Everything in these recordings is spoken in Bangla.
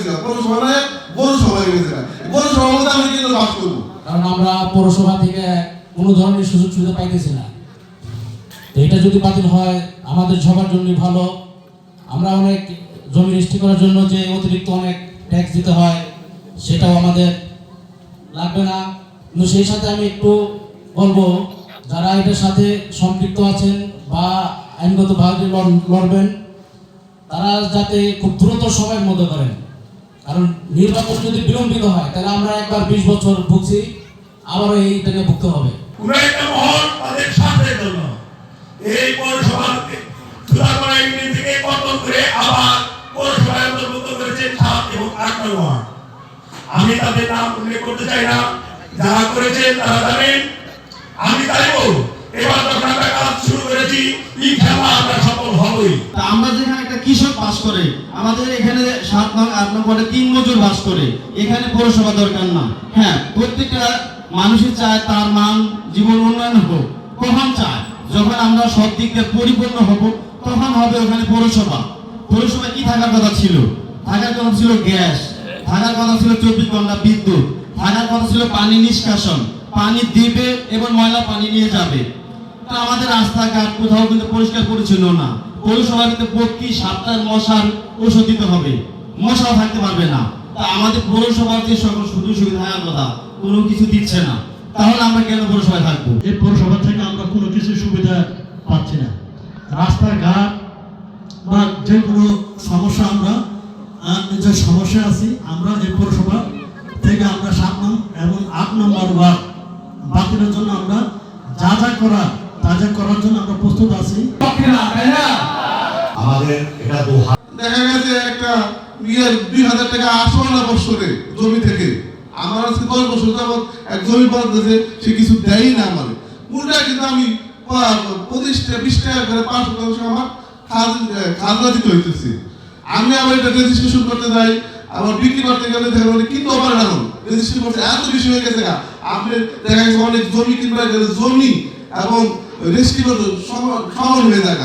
গেছে, পৌরসভা নয় পৌরসভা হয়ে গেছে। পৌরসভার মধ্যে আমি কিন্তু বাস করবো, কারণ আমরা পৌরসভা থেকে কোনো ধরনের সুযোগ সুবিধা পাইতেছি না। তো এটা যদি বাতিল হয় আমাদের সবার জন্যই ভালো। আমরা অনেক জমি রেজিস্ট্রি করার জন্য যে অতিরিক্ত অনেক ট্যাক্স দিতে হয় সেটাও আমাদের লাগবে না। কিন্তু সেই সাথে আমি একটু বলবো, যারা এটার সাথে সম্পৃক্ত আছেন বা আইনগতভাবে লড়বেন, তারা যাতে খুব দ্রুত সময়ের মধ্যে করেন। কারণ নির্বাচন যদি বিলম্বিত হয় তাহলে আমরা একবার 20 বছর ভুগছি, আবারও এইটাকে ভুগতে হবে। কোন একটা মহল তাদের স্বার্থের জন্য এই পৌরসভাকে চুরাপাড়া ইউনিয়ন থেকে পতন করে আবার পৌরসভায় অন্তর্ভুক্ত করেছে 7 এবং 8 নং ওয়ার্ড। আমি তাদের নাম উল্লেখ করতে চাই না, যারা করেছেন তারা জানেন। আমি চাইবো এবার যখন আমরা কাজ শুরু করেছি ইনশাআল্লাহ আমরা সফল হবই। আমরা যেখানে একটা কৃষক বাস করে, আমাদের এখানে 7 নং 8 নং ওয়ার্ডে 3 মজুর বাস করে, এখানে পৌরসভা দরকার না। হ্যাঁ, প্রত্যেকটা মানুষই চায় তার মান জীবন উন্নয়ন হোক। কখন চায়? যখন আমরা সব দিক দিয়ে পরিপূর্ণ হব, তখন হবে ওখানে পৌরসভা। পৌরসভা কি থাকার কথা ছিল? থাকার কথা ছিল গ্যাস, থাকার কথা ছিল 24 ঘন্টা বিদ্যুৎ, থাকার কথা ছিল পানি নিষ্কাশন, পানি দিবে এবং ময়লা পানি নিয়ে যাবে। তা আমাদের রাস্তাঘাট কোথাও কিন্তু পরিষ্কার পরিচ্ছন্ন না। পৌরসভার কিন্তু প্রতি সপ্তাহে মশার ওষুধ দিতে হবে, মশা থাকতে পারবে না। তা আমাদের পৌরসভার যে সকল সুযোগ সুবিধা থাকার কথা কোনো কিছু দিচ্ছে না, তাহলে আমরা কেন পৌরসভায় থাকবো? এই পৌরসভা থেকে আমরা কোনো কিছু সুবিধা পাচ্ছি না। রাস্তাঘাট বা যে কোনো সমস্যা, আমরা যে সমস্যা আছি, আমরা এই পৌরসভা থেকে আমরা 7 নং এবং 8 নম্বর ওয়ার্ড বাতিলের জন্য আমরা যা যা করার জন্য আমরা প্রস্তুত আছি। আমাদের এটা দেখা গেছে একটা 2000 টাকা আসল না বছরে জমি থেকে। আমার আজকে 10 বছর যাবত এক জমি পাওয়া গেছে, সে কিছু দেয়ই না আমার উল্টা, কিন্তু আমি 25 টাকা 20 টাকা করে 5% আমার খাজনা দিতে হইতেছে। আমি আবার এটা রেজিস্ট্রেশন করতে যাই, আবার বিক্রি করতে গেলে দেখা গেলে কিন্তু আবার এখন রেজিস্ট্রেশন করতে এত বেশি হয়ে গেছে। আপনি দেখা গেছে অনেক জমি কিনতে গেলে জমি এবং রেজিস্ট্রি করতে সমান হয়ে যায়।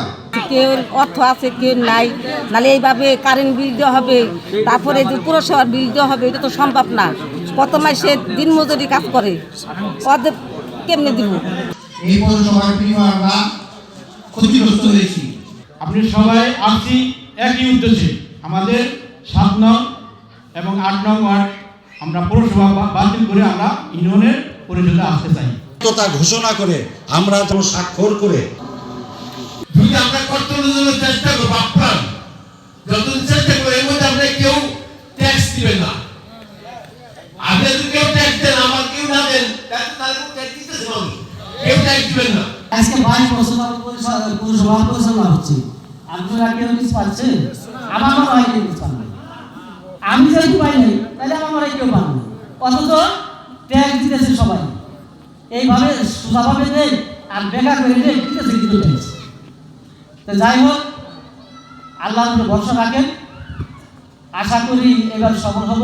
কেউ অর্থ আছে কেউ নাই, নাহলে এইভাবে কারেন্ট বিল দেওয়া হবে, তারপরে যে পুরসভার বিল দেওয়া হবে, এটা তো সম্ভব না। কত মাসে দিন মজুরি কাজ করে, ওদের কেমনে দিব? এই পৌরসভার বিনিময়ে আমরা ক্ষতিগ্রস্ত হয়েছি। আপনি সবাই আসছি একই উদ্দেশ্যে, আমাদের 7 নং এবং 8 নং ওয়ার্ড আমরা পৌরসভা বাতিল করে আমরা ইউনিয়নের পরিষদে আসতে চাই। ঘোষণা করে আমরা যেমন স্বাক্ষর করে যদি আমরা কর্তব্যের জন্য চেষ্টা করবো, আপ্রাণ যতদিন চেষ্টা করবো, এর মধ্যে আমরা কেউ ট্যাক্স দিবেন না। আপনি যদি কেউ ট্যাক্স দেন, আমার কেউ না দেন, কেউ ট্যাক্স দিবেন না। আজকে 22 বছর পৌরসভা পরিচালনা হচ্ছে, আপনারা কেউ কিছু পাচ্ছে? আমার মনে হয় কেউ কিছু পান না। আমি যেহেতু পাই নাই, তাহলে আমার মনে হয় কেউ পান না। অথচ ট্যাক্স দিতেছে সবাই, এইভাবে সোজাভাবে দেয় আর বেকার করে দেয়, দিতেছে কিন্তু ট্যাক্স। তো যাই হোক, আল্লাহর উপরে ভরসা রাখেন, আশা করি এবার সফল হব।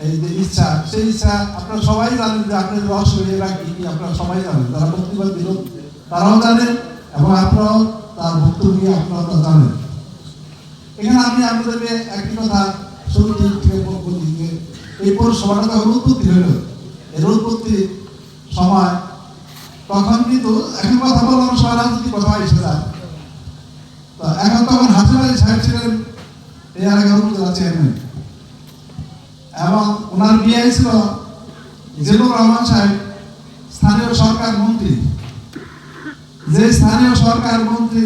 এই যে ইচ্ছা, সেই ইচ্ছা আপনারা সবাই জানেন যে আপনাদের অসুবিধা কি কি আপনারা সবাই জানেন, যারা বক্তব্য দিল তারাও জানেন এবং আপনারাও তার বক্তব্য আপনারা জানেন। এখানে আমি আপনাদেরকে একটি কথা শুরু থেকে বলি যে এই পৌরসভাটা যখন উৎপত্তি হইল, এর উৎপত্তির সময় তখন কিন্তু এখন কথা বললাম সবাই রাজনীতি কথা এসে যায়। তো এখন তখন হাসিম আলী সাহেব ছিলেন এই এলাকার উপজেলা চেয়ারম্যান এবং ওনার বিয়ে ছিল জিল্লুর রহমান সাহেব, স্থানীয় সরকার মন্ত্রী। যে স্থানীয় সরকার মন্ত্রী